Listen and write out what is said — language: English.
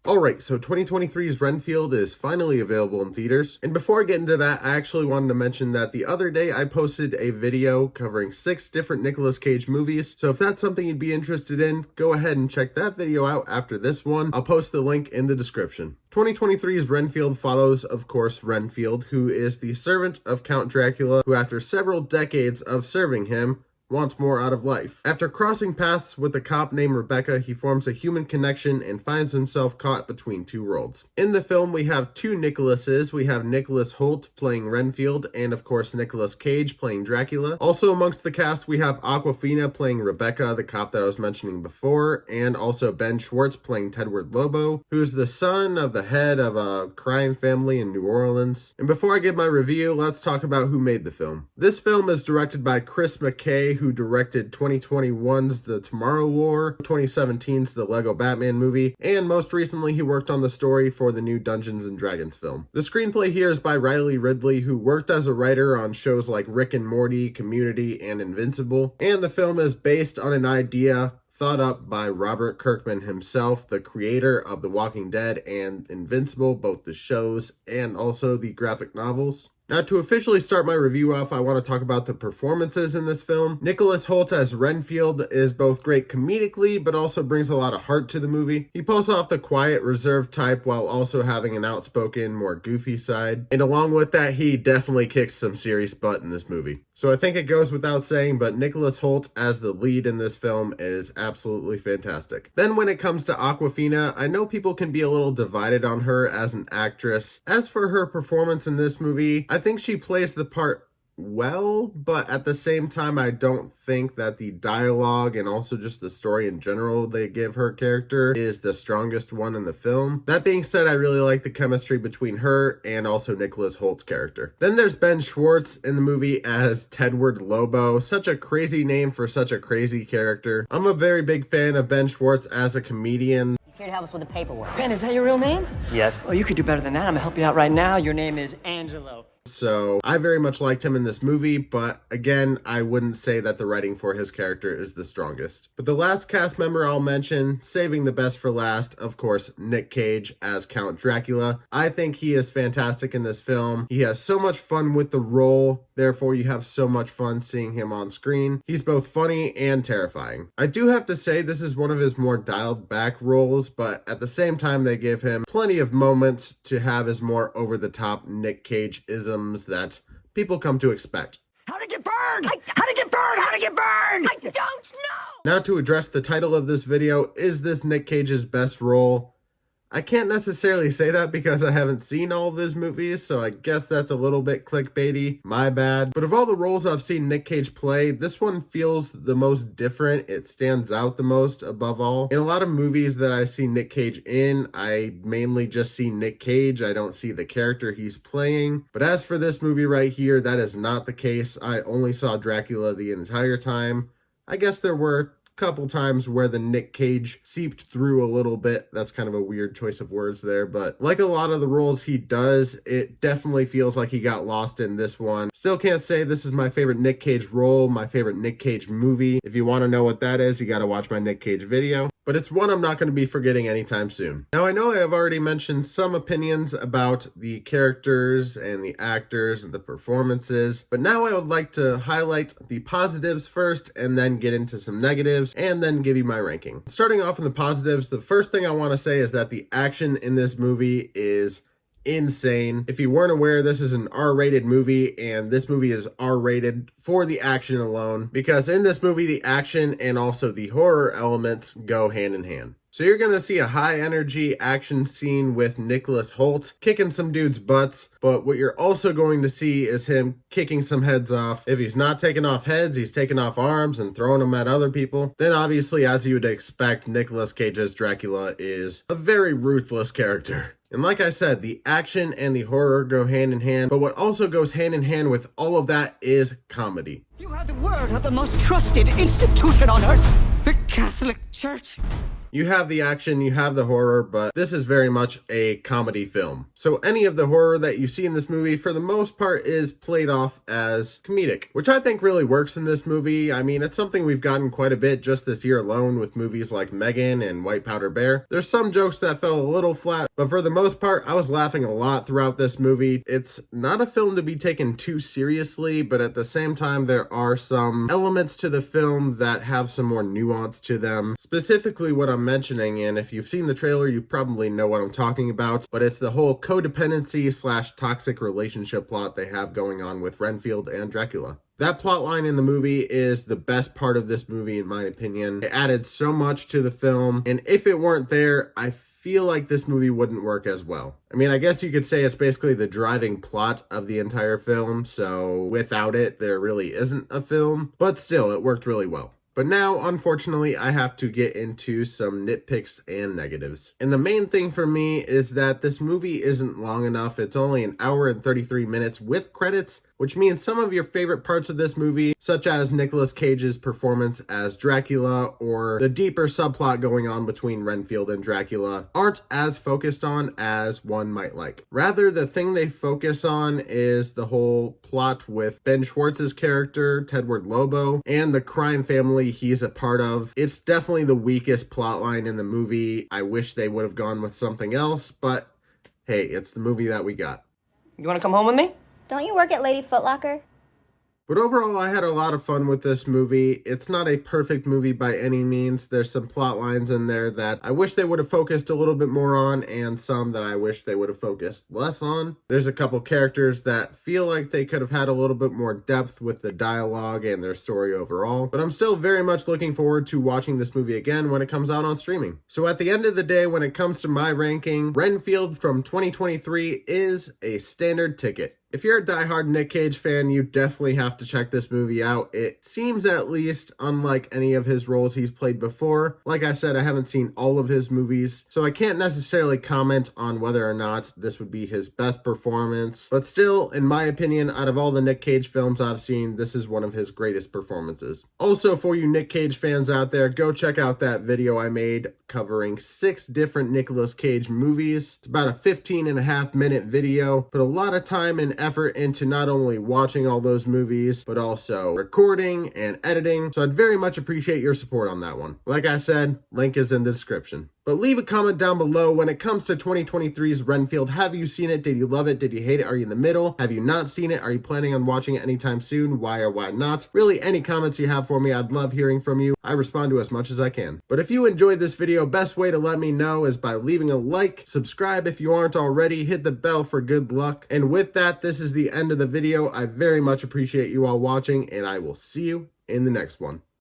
Alright, so 2023's Renfield is finally available in theaters. And before I get into that, I actually wanted to mention that the other day I posted a video covering 6 different Nicolas Cage movies. So if that's something you'd be interested in, go ahead and check that video out after this one. I'll post the link in the description. 2023's Renfield follows, of course, Renfield, who is the servant of Count Dracula, who after several decades of serving him, wants more out of life. After crossing paths with a cop named Rebecca, he forms a human connection and finds himself caught between two worlds. In the film, we have two Nicolases. We have Nicolas Hoult playing Renfield, and of course Nicolas Cage playing Dracula. Also amongst the cast, we have Awkwafina playing Rebecca, the cop that I was mentioning before, and also Ben Schwartz playing Tedward Lobo, who's the son of the head of a crime family in New Orleans. And before I give my review, let's talk about who made the film. This film is directed by Chris McKay, who directed 2021's The Tomorrow War, 2017's The Lego Batman movie, and most recently he worked on the story for the new Dungeons & Dragons film. The screenplay here is by Riley Ridley, who worked as a writer on shows like Rick and Morty, Community, and Invincible, and the film is based on an idea thought up by Robert Kirkman himself, the creator of The Walking Dead and Invincible, both the shows and also the graphic novels. Now, to officially start my review off, I want to talk about the performances in this film. Nicolas Hoult as Renfield is both great comedically, but also brings a lot of heart to the movie. He pulls off the quiet, reserved type while also having an outspoken, more goofy side. And along with that, he definitely kicks some serious butt in this movie. So I think it goes without saying, but Nicolas Hoult as the lead in this film is absolutely fantastic. Then when it comes to Awkwafina, I know people can be a little divided on her as an actress. As for her performance in this movie, I think she plays the part well, but at the same time, I don't think that the dialogue and also just the story in general they give her character is the strongest one in the film. That being said, I really like the chemistry between her and also Nicolas Holt's character. Then there's Ben Schwartz in the movie as Tedward Lobo. Such a crazy name for such a crazy character. I'm a very big fan of Ben Schwartz as a comedian. He's here to help us with the paperwork. Ben, is that your real name? Yes. Oh, you could do better than that. I'm gonna help you out right now. Your name is Angelo. So I very much liked him in this movie, but again, I wouldn't say that the writing for his character is the strongest. But the last cast member I'll mention, saving the best for last, of course, Nick Cage as Count Dracula. I think he is fantastic in this film. He has so much fun with the role, therefore you have so much fun seeing him on screen. He's both funny and terrifying. I do have to say this is one of his more dialed back roles, but at the same time they give him plenty of moments to have his more over-the-top Nick Cage-ism that people come to expect. How'd it get burned? How'd it get burned? How'd it get burned? I don't know! Now to address the title of this video, is this Nick Cage's best role? I can't necessarily say that because I haven't seen all of his movies, so I guess that's a little bit clickbaity, my bad. But of all the roles I've seen Nick Cage play, this one feels the most different. It stands out the most above all. In a lot of movies that I see Nick Cage in, I mainly just see Nick Cage. I don't see the character he's playing. But as for this movie right here, that is not the case. I only saw Dracula the entire time. I guess there were couple times where the Nick Cage seeped through a little bit. That's kind of a weird choice of words there, but like a lot of the roles he does, it definitely feels like he got lost in this one. Still can't say this is my favorite Nick Cage role, my favorite Nick Cage movie. If you want to know what that is, you got to watch my Nick Cage video. But it's one I'm not going to be forgetting anytime soon. Now, I know I have already mentioned some opinions about the characters and the actors and the performances, but now I would like to highlight the positives first and then get into some negatives and then give you my ranking. Starting off in the positives, the first thing I want to say is that the action in this movie is insane. If you weren't aware, this is an R-rated movie, and this movie is R-rated for the action alone, because in this movie, the action and also the horror elements go hand in hand. So you're going to see a high-energy action scene with Nicolas Hoult kicking some dudes' butts, but what you're also going to see is him kicking some heads off. If he's not taking off heads, he's taking off arms and throwing them at other people. Then obviously, as you would expect, Nicolas Cage's Dracula is a very ruthless character. And like I said, the action and the horror go hand in hand, but what also goes hand in hand with all of that is comedy. You have the word of the most trusted institution on earth, the Catholic Church. You have the action, you have the horror, but this is very much a comedy film. So any of the horror that you see in this movie, for the most part, is played off as comedic, which I think really works in this movie. I mean, it's something we've gotten quite a bit just this year alone with movies like Megan and White Powder Bear. There's some jokes that fell a little flat, but for the most part, I was laughing a lot throughout this movie. It's not a film to be taken too seriously, but at the same time, there are some elements to the film that have some more nuance to them. Specifically what I'm mentioning, and if you've seen the trailer, you probably know what I'm talking about, but it's the whole codependency / toxic relationship plot they have going on with Renfield and Dracula. That plot line in the movie is the best part of this movie, in my opinion. It added so much to the film, and if it weren't there, I feel like this movie wouldn't work as well. I mean, I guess you could say it's basically the driving plot of the entire film, so without it, there really isn't a film, but still, it worked really well. But now, unfortunately, I have to get into some nitpicks and negatives. And the main thing for me is that this movie isn't long enough. It's only an hour and 33 minutes with credits, which means some of your favorite parts of this movie, such as Nicolas Cage's performance as Dracula or the deeper subplot going on between Renfield and Dracula, aren't as focused on as one might like. Rather, the thing they focus on is the whole plot with Ben Schwartz's character, Tedward Lobo, and the crime family he's a part of. It's definitely the weakest plot line in the movie. I wish they would have gone with something else, but hey, it's the movie that we got. You want to come home with me? Don't you work at Lady Foot Locker? But overall, I had a lot of fun with this movie. It's not a perfect movie by any means. There's some plot lines in there that I wish they would have focused a little bit more on, and some that I wish they would have focused less on. There's a couple characters that feel like they could have had a little bit more depth with the dialogue and their story overall. But I'm still very much looking forward to watching this movie again when it comes out on streaming. So at the end of the day, when it comes to my ranking, Renfield from 2023 is a standard ticket. If you're a diehard Nick Cage fan, you definitely have to check this movie out. It seems at least unlike any of his roles he's played before. Like I said, I haven't seen all of his movies, so I can't necessarily comment on whether or not this would be his best performance. But still, in my opinion, out of all the Nick Cage films I've seen, this is one of his greatest performances. Also, for you Nick Cage fans out there, go check out that video I made covering 6 different Nicolas Cage movies. It's about a 15.5-minute video. Put a lot of time and effort into not only watching all those movies, but also recording and editing. So I'd very much appreciate your support on that one. Like I said, link is in the description. But leave a comment down below when it comes to 2023's Renfield. Have you seen it? Did you love it? Did you hate it? Are you in the middle? Have you not seen it? Are you planning on watching it anytime soon? Why or why not? Really, any comments you have for me, I'd love hearing from you. I respond to as much as I can. But if you enjoyed this video, best way to let me know is by leaving a like, subscribe if you aren't already, hit the bell for good luck. And with that, this is the end of the video. I very much appreciate you all watching, and I will see you in the next one.